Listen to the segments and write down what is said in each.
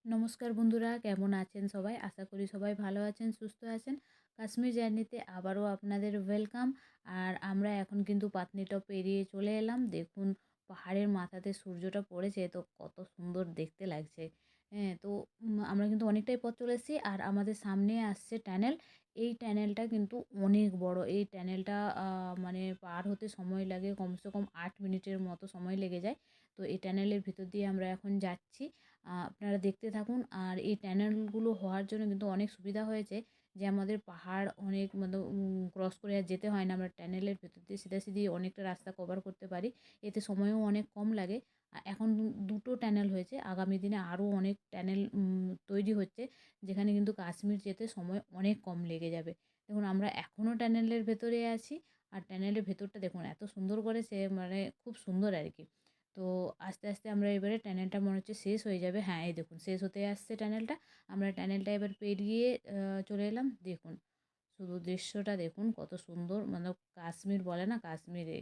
নমস্কার বন্ধুরা, কেমন আছেন সবাই? আশা করি সবাই ভালো আছেন, সুস্থ আছেন। কাশ্মীর জার্নিতে আবারও আপনাদের ওয়েলকাম। আর আমরা এখন কিন্তু পাতনি টপ পেরিয়ে চলে এলাম। দেখুন, পাহাড়ের মাথাতে সূর্যটা পড়েছে, তো কত সুন্দর দেখতে লাগছে। হ্যাঁ, তো আমরা কিন্তু অনেকটাই পথ চলে এসেছি। আর আমাদের সামনে আসছে টানেল। এই টানেলটা কিন্তু অনেক বড়। এই টানেলটা মানে পার হতে সময় লাগে কমসে কম 8 মিনিটের মতো সময় লেগে যায়। তো এই টানেলের ভিতর দিয়ে আমরা এখন যাচ্ছি। আপনারা দেখতে থাকুন। আর এই টানেলগুলো হওয়ার জন্য কিন্তু অনেক সুবিধা হয়েছে, যে আমাদের পাহাড় অনেক মানে ক্রস করে আর যেতে হয় না। আমরা টানেলের ভেতর দিয়ে সিধাসিধি অনেকটা রাস্তা কভার করতে পারি। এতে সময়ও অনেক কম লাগে। এখন দুটো টানেল হয়েছে, আগামী দিনে আরও অনেক টানেল তৈরি হচ্ছে, যেখানে কিন্তু কাশ্মীর যেতে সময় অনেক কম লেগে যাবে। দেখুন, আমরা এখনও টানেলের ভেতরে আছি। আর টানেলের ভেতরটা দেখুন এত সুন্দর করেছে, মানে খুব সুন্দর আর কি। তো আস্তে আস্তে আমরা এবারে টানেলটা মনে হচ্ছে শেষ হয়ে যাবে। হ্যাঁ, এই দেখুন শেষ হতে আসছে টানেলটা। আমরা টানেলটা এবার পেরিয়ে চলে এলাম। দেখুন, শুধু দৃশ্যটা দেখুন কত সুন্দর, মানে কাশ্মীর বলে না, কাশ্মীরে।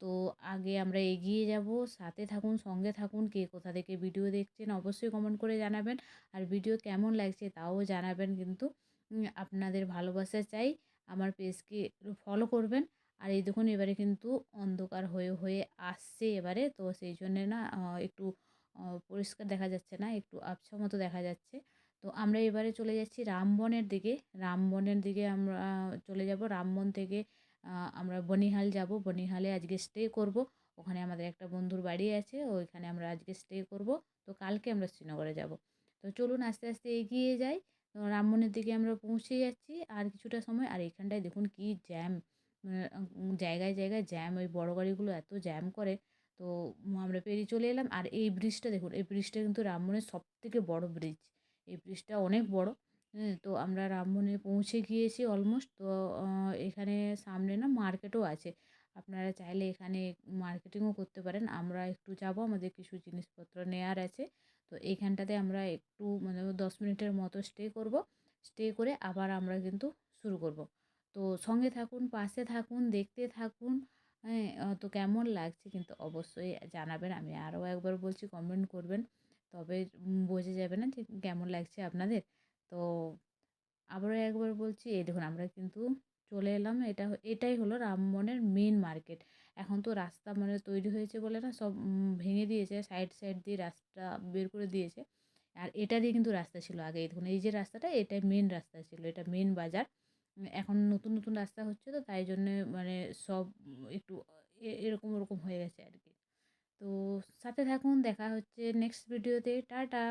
তো আগে আমরা এগিয়ে যাব, সাথে থাকুন, সঙ্গে থাকুন। কে কোথা থেকে ভিডিও দেখছেন অবশ্যই কমেন্ট করে জানাবেন। আর ভিডিও কেমন লাগছে তাও জানাবেন কিন্তু। আপনাদের ভালোবাসা চাই। আমার পেজকে ফলো করবেন। আর এই দেখুন, এবারে কিন্তু অন্ধকার হয়ে হয়ে আসছে এবারে, তো সেই জন্যে না একটু পরিষ্কার দেখা যাচ্ছে না, একটু আবছা মতো দেখা যাচ্ছে। তো আমরা এবারে চলে যাচ্ছি রামবনের দিকে। রামবনের দিকে আমরা চলে যাব। রামবন থেকে আমরা বনিহাল যাব। বনিহালে আজকে স্টে করব। ওখানে আমাদের একটা বন্ধুর বাড়ি আছে, ওইখানে আমরা আজকে স্টে করব। তো কালকে আমরা শ্রীনগরে যাব। তো চলুন আস্তে আস্তে এগিয়ে যাই। তো রামবনের দিকে আমরা পৌঁছে যাচ্ছি আর কিছুটা সময়। আর এখানটায় দেখুন কি জ্যাম, জায়গায় জায়গায় জ্যাম। ওই বড় গাড়িগুলো এত জ্যাম করে। তো আমরা পেরিয়ে চলে এলাম। আর এই ব্রিজটা দেখুন, এই ব্রিজটা কিন্তু রামবনের সবথেকে বড় ব্রিজ। এই ব্রিজটা অনেক বড়। হ্যাঁ, তো আমরা রামবনে পৌঁছে গিয়েছি অলমোস্ট। তো এখানে সামনে না মার্কেটও আছে। আপনারা চাইলে এখানে মার্কেটিংও করতে পারেন। আমরা একটু যাব, আমাদের কিছু জিনিসপত্র নেয়ার আছে। তো এইখানটাতে আমরা একটু মানে 10 মিনিটের মতো স্টে করব। স্টে করে আবার আমরা কিন্তু শুরু করব। তো সঙ্গে থাকুন, পাশে থাকুন, দেখতে থাকুন। হ্যাঁ, তো কেমন লাগছে কিন্তু অবশ্যই জানাবেন। আমি আরও একবার বলছি, কমেন্ট করবেন। তবে বোঝা যাবে না যে কেমন লাগছে আপনাদের। তো আবারও একবার বলছি, এই দেখুন আমরা কিন্তু চলে এলাম। এটাই হলো রামবনের মেন মার্কেট। এখন তো রাস্তা মানে তৈরি হয়েছে বলে না, সব ভেঙে দিয়েছে, সাইড সাইড দিয়ে রাস্তা বের করে দিয়েছে। আর এটা দিয়ে কিন্তু রাস্তা ছিল আগে। এই দেখুন, এই যে রাস্তাটা, এটাই মেন রাস্তা ছিল, এটা মেন বাজার। এখন নতুন নতুন রাস্তা হচ্ছে, তো তাই জন্যে মানে সব একটু এরকম ওরকম হয়ে গেছে আর কি। তো সাথে থাকুন, দেখা হচ্ছে নেক্সট ভিডিওতে। টাটা।